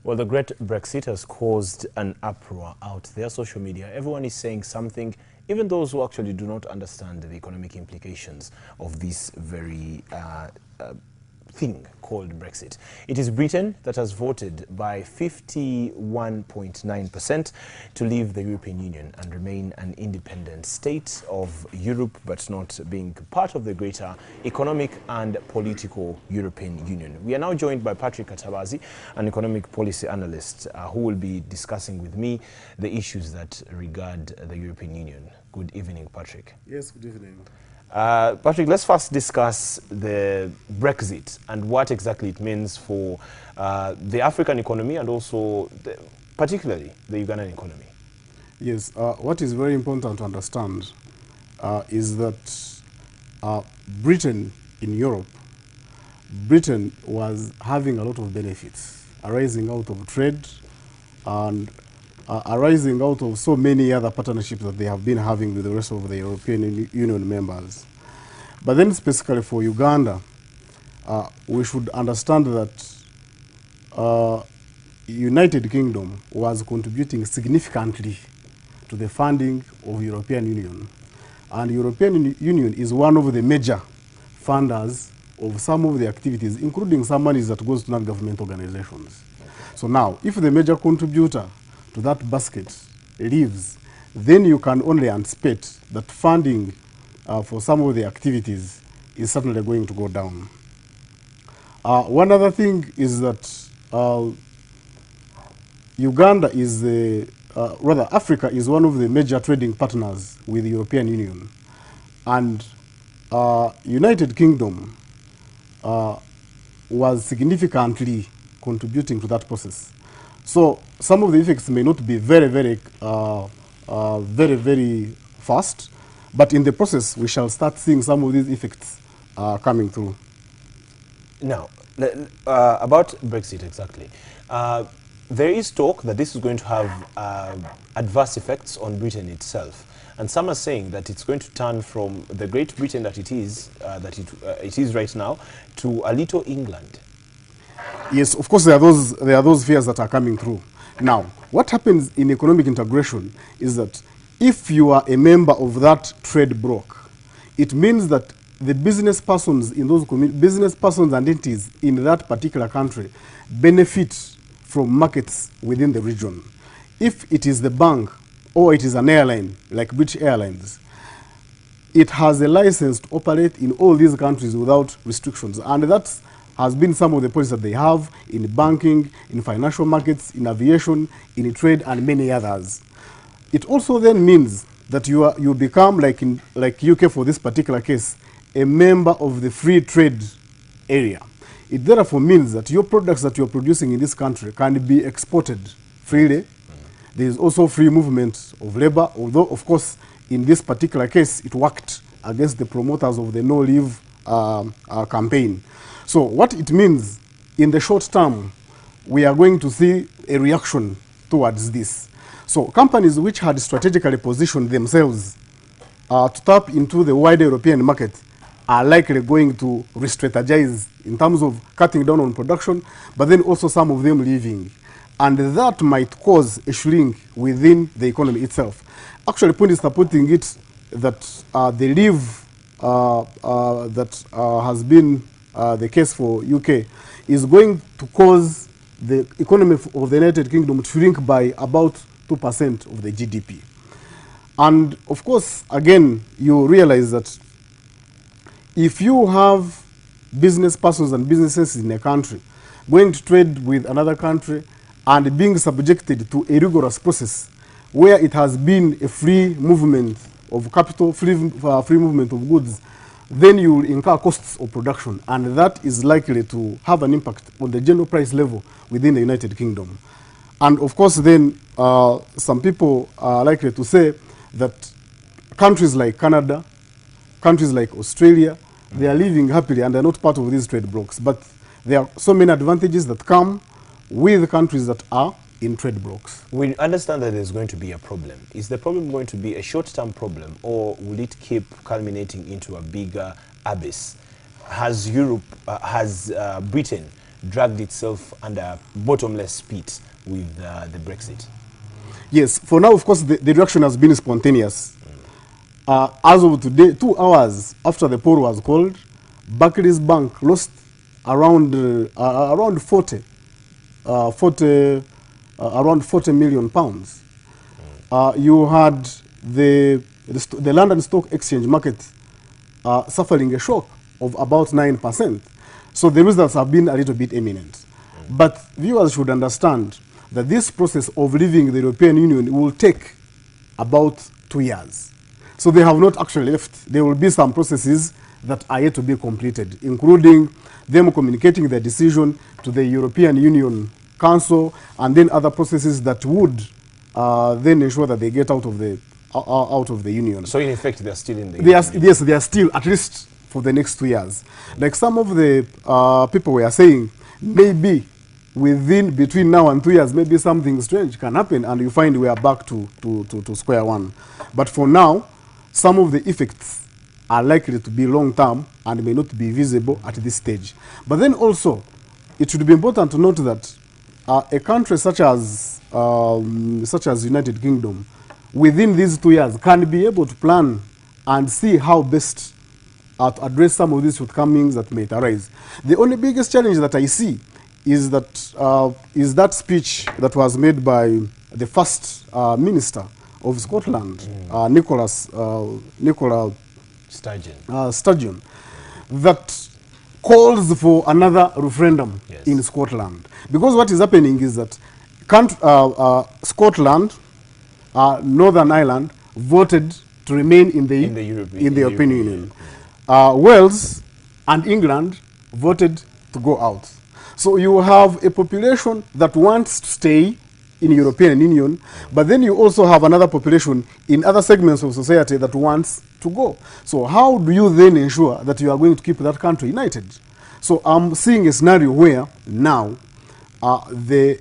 Well, the great Brexit has caused an uproar out there, social media. Everyone is saying something, even those who actually do not understand the economic implications of this very thing called Brexit. It is Britain that has voted by 51.9% to leave the European Union and remain an independent state of Europe, but not being part of the greater economic and political European Union. We are now joined by Kiconco Katabaazi, an economic policy analyst, who will be discussing with me the issues that regard the European Union. Good evening, Patrick. Yes, good evening. Patrick, let's first discuss the Brexit and what exactly it means for the African economy and also particularly the Ugandan economy. Yes, what is very important to understand is that Britain in Europe, Britain was having a lot of benefits arising out of trade and arising out of so many other partnerships that they have been having with the rest of the European Union members. But then specifically for Uganda, we should understand that United Kingdom was contributing significantly to the funding of European Union. And European Union is one of the major funders of some of the activities, including some monies that goes to non-government organizations. So now, if the major contributor to that basket leaves, then you can only anticipate that funding for some of the activities is certainly going to go down. One other thing is that Uganda is rather Africa is one of the major trading partners with the European Union, and United Kingdom was significantly contributing to that process. So some of the effects may not be very fast, but in the process we shall start seeing some of these effects coming through. Now, about Brexit exactly. There is talk that this is going to have adverse effects on Britain itself. And some are saying that it's going to turn from the Great Britain that it is right now to a little England. Yes, of course there are those fears that are coming through. Now, what happens in economic integration is that if you are a member of that trade bloc, it means that the business persons in those business persons and entities in that particular country benefit from markets within the region. If it is the bank or it is an airline like British Airlines, it has a license to operate in all these countries without restrictions, and that has been some of the policies that they have in banking, in financial markets, in aviation, in trade, and many others. It also then means that you become, like UK for this particular case, a member of the free trade area. It therefore means that your products that you're producing in this country can be exported freely. There is also free movement of labor, although, of course, in this particular case, it worked against the promoters of the no-leave campaign. So what it means, in the short term, we are going to see a reaction towards this. So companies which had strategically positioned themselves to tap into the wider European market are likely going to re-strategize in terms of cutting down on production, but then also some of them leaving. And that might cause a shrink within the economy itself. Actually, Pundi is putting it that the leave that has been the case for UK is going to cause the economy of the United Kingdom to shrink by about 2% of the GDP. And of course, again, you realize that if you have business persons and businesses in a country going to trade with another country and being subjected to a rigorous process where it has been a free movement of capital, free movement of goods, then you will incur costs of production, and that is likely to have an impact on the general price level within the United Kingdom. And of course, then some people are likely to say that countries like Canada, countries like Australia, they are living happily and they're not part of these trade blocs. But there are so many advantages that come with countries that are in trade blocs. We understand that there's going to be a problem. Is the problem going to be a short-term problem, or will it keep culminating into a bigger abyss? Has Britain dragged itself under bottomless pit with the Brexit? Yes, for now, of course, the reaction has been spontaneous. As of today, 2 hours after the poll was called, Barclays Bank lost around 40 million pounds. You had the London Stock Exchange market suffering a shock of about 9%. So the results have been a little bit imminent. But viewers should understand that this process of leaving the European Union will take about 2 years. So they have not actually left. There will be some processes that are yet to be completed, including them communicating their decision to the European Union Council, and then other processes that would then ensure that they get out of the union. So in effect, they are still in the union? Yes, they are still, at least for the next 2 years. Like some of the people were saying, maybe between now and 2 years, maybe something strange can happen, and you find we are back to square one. But for now, some of the effects are likely to be long-term and may not be visible at this stage. But then also, it should be important to note that a country such as United Kingdom, within these 2 years, can be able to plan and see how best to address some of these shortcomings that may arise. The only biggest challenge that I see is that speech that was made by the first minister of Scotland, Nicola Sturgeon, that calls for another referendum in Scotland. Because what is happening is that Scotland, Northern Ireland, voted to remain in the European Union. Wales and England voted to go out. So you have a population that wants to stay in the European Union, but then you also have another population in other segments of society that wants to go. So how do you then ensure that you are going to keep that country united? So I'm seeing a scenario where now the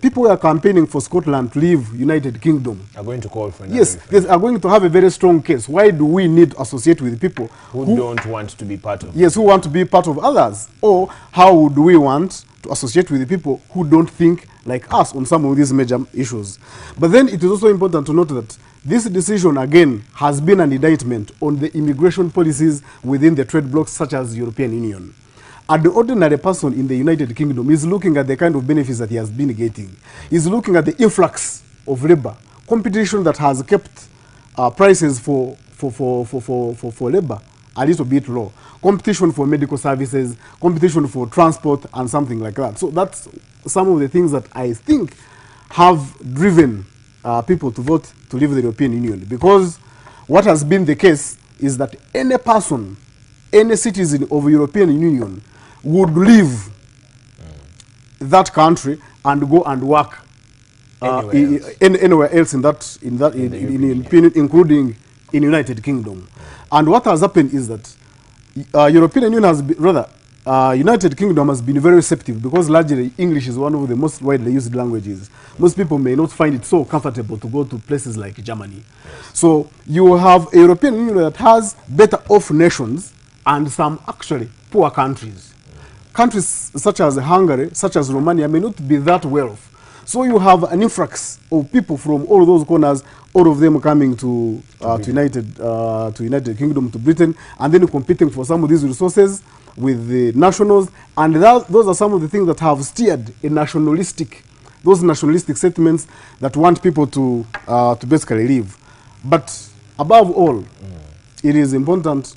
people who are campaigning for Scotland to leave United Kingdom are going to call for another they are going to have a very strong case. Why do we need to associate with people who don't want to be part of who want to be part of others? Or how do we want to associate with the people who don't think like us on some of these major issues? But then it is also important to note that this decision, again, has been an indictment on the immigration policies within the trade blocs such as the European Union. And the ordinary person in the United Kingdom is looking at the kind of benefits that he has been getting. He's looking at the influx of labor, competition that has kept prices for labor a little bit low, competition for medical services, competition for transport, and something like that. So that's some of the things that I think have driven people to vote to leave the European Union. Because what has been the case is that any person, any citizen of the European Union would leave that country and go and work anywhere else including in United Kingdom. And what has happened is that European Union has been, United Kingdom has been very receptive, because largely English is one of the most widely used languages. Most people may not find it so comfortable to go to places like Germany. So you have a European Union that has better off nations and some actually poor countries. Countries such as Hungary, such as Romania, may not be that well off. So you have an influx of people from all those corners, all of them coming to United Kingdom, to Britain, and then competing for some of these resources with the nationals. And those are some of the things that have steered those nationalistic sentiments that want people to basically leave. But above all, it is important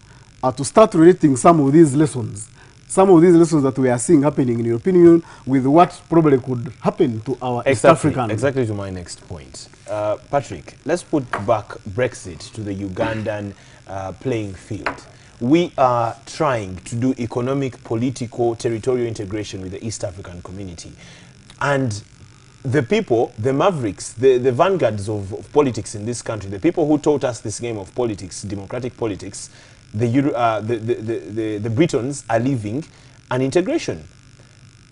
to start relating some of these lessons that we are seeing happening in the European Union with what probably could happen to our East African. Exactly to my next point. Patrick, let's put back Brexit to the Ugandan playing field. We are trying to do economic, political, territorial integration with the East African community. And the people, the mavericks, the vanguards of politics in this country, the people who taught us this game of politics, democratic politics, the Britons are leaving an integration.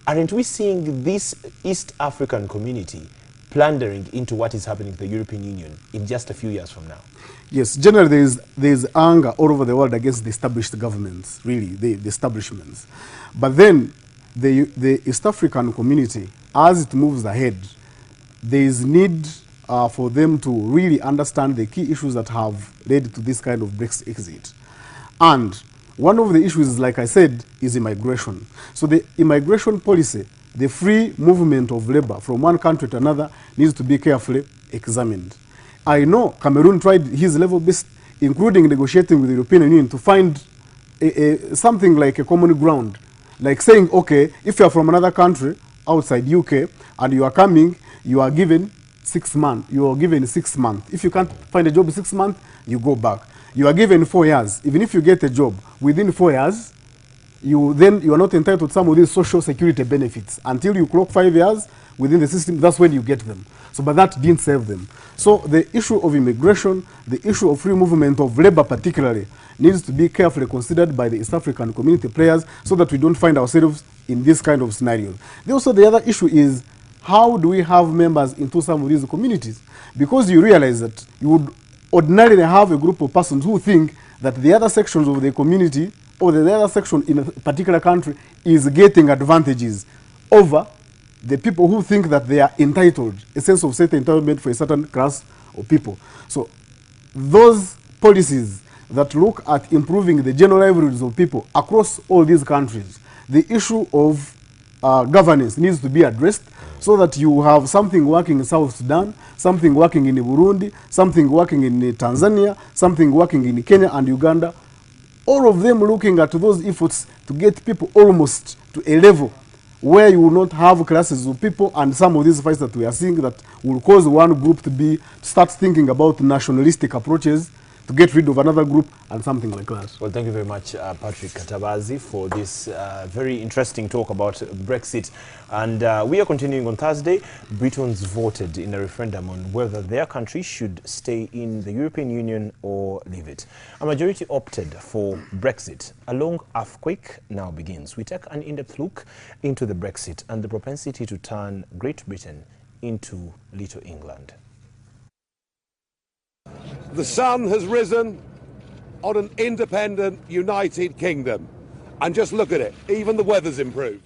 Aren't we seeing this East African community plundering into what is happening to the European Union in just a few years from now? Yes, generally there is anger all over the world against the established governments, really, the establishments. But then the East African community, as it moves ahead, there is need for them to really understand the key issues that have led to this kind of Brexit exit. And one of the issues, like I said, is immigration. So the immigration policy, the free movement of labor from one country to another, needs to be carefully examined. I know Cameroon tried his level best, including negotiating with the European Union, to find something like a common ground, like saying, okay, if you are from another country outside UK and you are coming, you are given 6 months. You are given 6 months. If you can't find a job in 6 months, you go back. You are given 4 years. Even if you get a job within 4 years, you are not entitled to some of these social security benefits until you clock 5 years within the system. That's when you get them. So, but that didn't save them. So the issue of immigration, the issue of free movement of labor particularly, needs to be carefully considered by the East African community players so that we don't find ourselves in this kind of scenario. Also, the other issue is, how do we have members into some of these communities? Because you realize that you would ordinarily have a group of persons who think that the other sections of the community or the other section in a particular country is getting advantages over the people who think that they are entitled, a sense of certain entitlement for a certain class of people. So those policies that look at improving the general livelihoods of people across all these countries, the issue of governance needs to be addressed so that you have something working in South Sudan, something working in Burundi, something working in Tanzania, something working in Kenya and Uganda, all of them looking at those efforts to get people almost to a level where you will not have classes of people, and some of these fights that we are seeing that will cause one group to start thinking about nationalistic approaches to get rid of another group and something like that. Well, thank you very much, Patrick Katabaazi, for this very interesting talk about Brexit. And we are continuing on Thursday. Britons voted in a referendum on whether their country should stay in the European Union or leave it. A majority opted for Brexit. A long earthquake now begins. We take an in-depth look into the Brexit and the propensity to turn Great Britain into Little England. The sun has risen on an independent United Kingdom. And just look at it, even the weather's improved.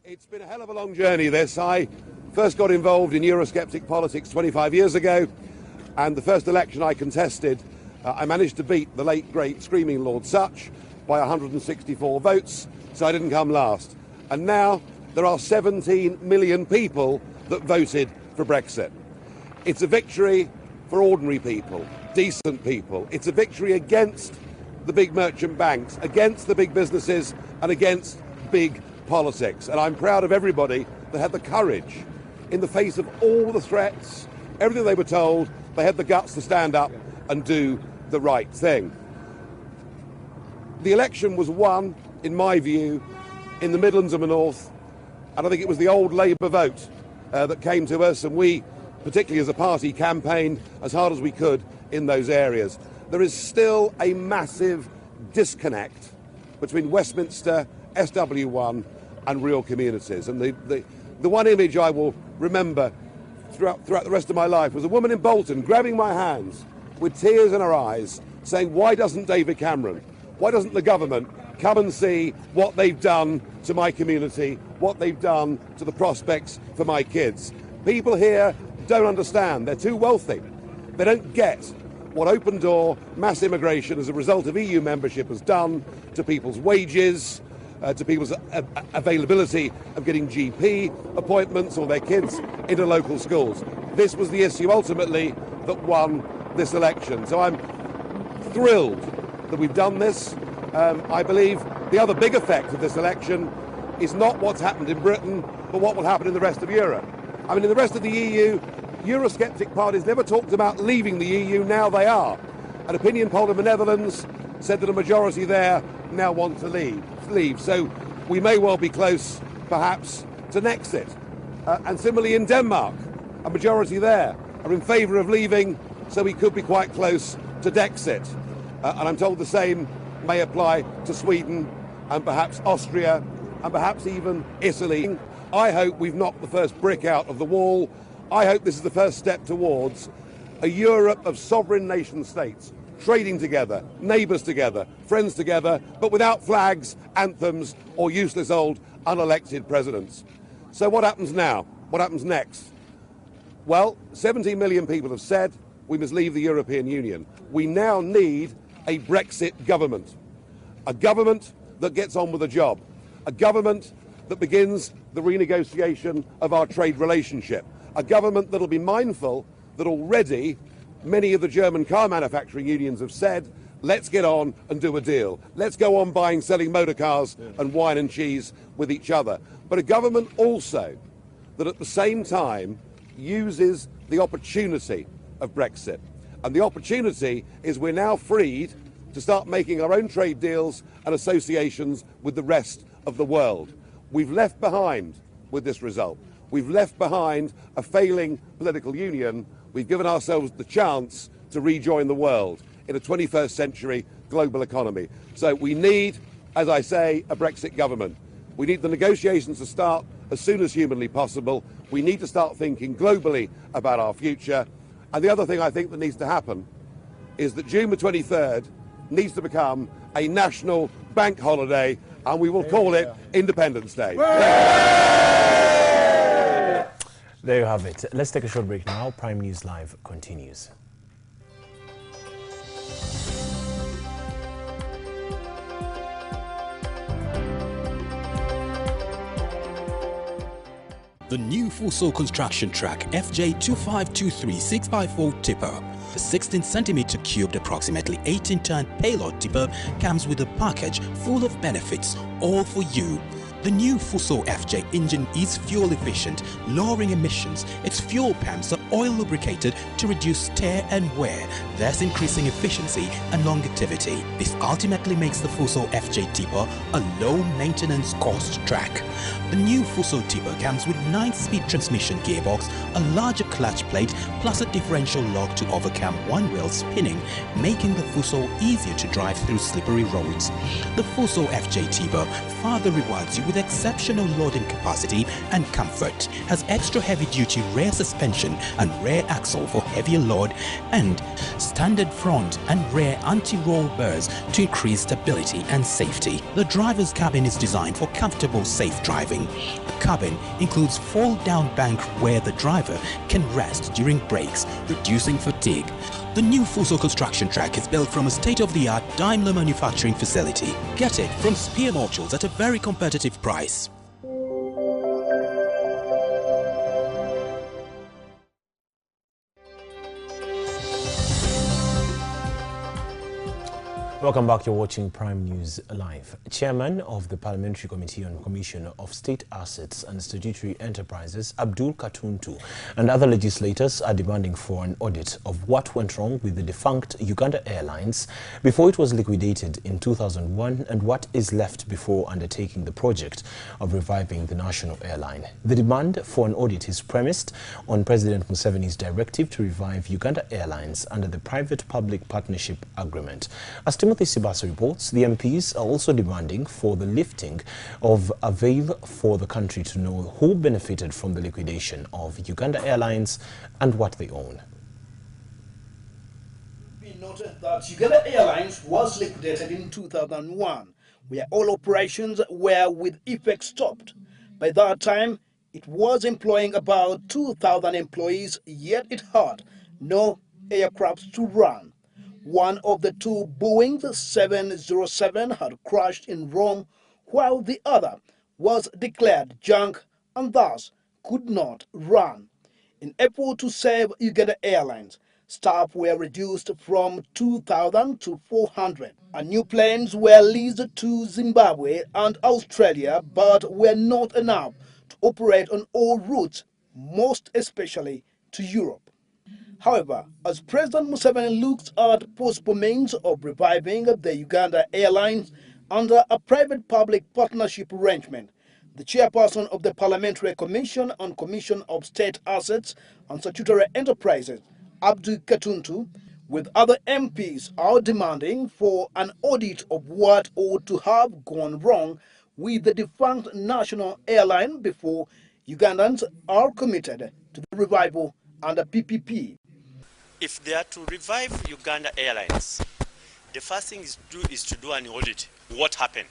It's been a hell of a long journey, this. I first got involved in Eurosceptic politics 25 years ago, and the first election I contested, I managed to beat the late, great, screaming Lord Such by 164 votes, so I didn't come last. And now there are 17 million people that voted for Brexit. It's a victory for ordinary people, decent people. It's a victory against the big merchant banks, against the big businesses, and against big politics. And I'm proud of everybody that had the courage, in the face of all the threats, everything they were told, they had the guts to stand up and do the right thing. The election was won, in my view, in the Midlands and the North, and I think it was the old Labour vote that came to us, and we, particularly as a party, campaigned as hard as we could in those areas. There is still a massive disconnect between Westminster, SW1 and real communities. And the one image I will remember throughout the rest of my life was a woman in Bolton grabbing my hands with tears in her eyes saying, why doesn't David Cameron, why doesn't the government come and see what they've done to my community, what they've done to the prospects for my kids? People here don't understand. They're too wealthy. They don't get what open door mass immigration as a result of EU membership has done to people's wages, to people's availability of getting GP appointments or their kids into local schools. This was the issue ultimately that won this election. So I'm thrilled that we've done this. I believe the other big effect of this election is not what's happened in Britain, but what will happen in the rest of Europe. I mean, in the rest of the EU, Eurosceptic parties never talked about leaving the EU, now they are. An opinion poll in the Netherlands said that a majority there now want to leave. So we may well be close, perhaps, to Nexit. And similarly in Denmark, a majority there are in favour of leaving, so we could be quite close to Dexit. And I'm told the same may apply to Sweden and perhaps Austria and perhaps even Italy. I hope we've knocked the first brick out of the wall. I hope this is the first step towards a Europe of sovereign nation states, trading together, neighbours together, friends together, but without flags, anthems or useless old unelected presidents. So what happens now? What happens next? Well, 17 million people have said we must leave the European Union. We now need a Brexit government. A government that gets on with the job. A government that begins the renegotiation of our trade relationship. A government that will be mindful that already many of the German car manufacturing unions have said, let's get on and do a deal. Let's go on buying, selling motor cars and wine and cheese with each other. But a government also that at the same time uses the opportunity of Brexit. And the opportunity is we're now freed to start making our own trade deals and associations with the rest of the world. We've left behind, with this result, we've left behind a failing political union. We've given ourselves the chance to rejoin the world in a 21st century global economy. So we need, as I say, a Brexit government. We need the negotiations to start as soon as humanly possible. We need to start thinking globally about our future. And the other thing I think that needs to happen is that June the 23rd needs to become a national bank holiday, and we will call it Independence Day. There you have it. Let's take a short break now. Prime News Live continues. The new Fuso construction track FJ2523654 tipper. The 16cm cubed, approximately 18-ton payload tipper comes with a package full of benefits, all for you. The new Fuso FJ engine is fuel efficient, lowering emissions. Its fuel pumps are oil lubricated to reduce tear and wear, thus increasing efficiency and longevity. This ultimately makes the Fuso FJ tipper a low maintenance cost track. The new Fuso tipper comes with 9-speed transmission gearbox, a larger clutch plate, plus a differential lock to overcome one wheel spinning, making the Fuso easier to drive through slippery roads. The Fuso FJ tipper further rewards you with exceptional loading capacity and comfort, has extra heavy-duty rear suspension and rear axle for heavier load, and standard front and rear anti-roll bars to increase stability and safety. The driver's cabin is designed for comfortable, safe driving. The cabin includes fold-down bank where the driver can rest during breaks, reducing fatigue. The new Fuso construction track is built from a state-of-the-art Daimler manufacturing facility. Get it from Spear Modules at a very competitive price. Welcome back. You're watching Prime News Live. Chairman of the Parliamentary Committee on Commission of State Assets and Statutory Enterprises, Abdul Katuntu, and other legislators are demanding for an audit of what went wrong with the defunct Uganda Airlines before it was liquidated in 2001 and what is left before undertaking the project of reviving the national airline. The demand for an audit is premised on President Museveni's directive to revive Uganda Airlines under the Private-Public Partnership Agreement. As Timothy Sibasa reports, the MPs are also demanding for the lifting of a veil for the country to know who benefited from the liquidation of Uganda Airlines and what they own. We noted that Uganda Airlines was liquidated in 2001, where all operations were with effect stopped. By that time, it was employing about 2,000 employees, yet it had no aircrafts to run. One of the two Boeing 707 had crashed in Rome, while the other was declared junk and thus could not run. In April, to save Uganda Airlines, staff were reduced from 2,000 to 400. And new planes were leased to Zimbabwe and Australia, but were not enough to operate on all routes, most especially to Europe. However, as President Museveni looks at postponements of reviving the Uganda Airlines under a private-public partnership arrangement, the chairperson of the Parliamentary Commission on Commission of State Assets and Statutory Enterprises, Abdul Katuntu, with other MPs are demanding for an audit of what ought to have gone wrong with the defunct national airline before Ugandans are committed to the revival under PPP. If they are to revive Uganda Airlines, the first thing is to do an audit. What happened?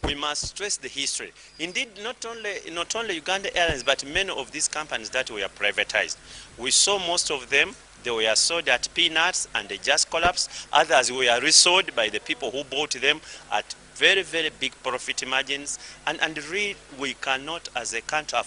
we must trace the history. Indeed, not only Uganda Airlines, but many of these companies that were privatized. We saw most of them, they were sold at peanuts and they just collapsed. Others were resold by the people who bought them at very, very big profit margins. And really, we cannot, as a country,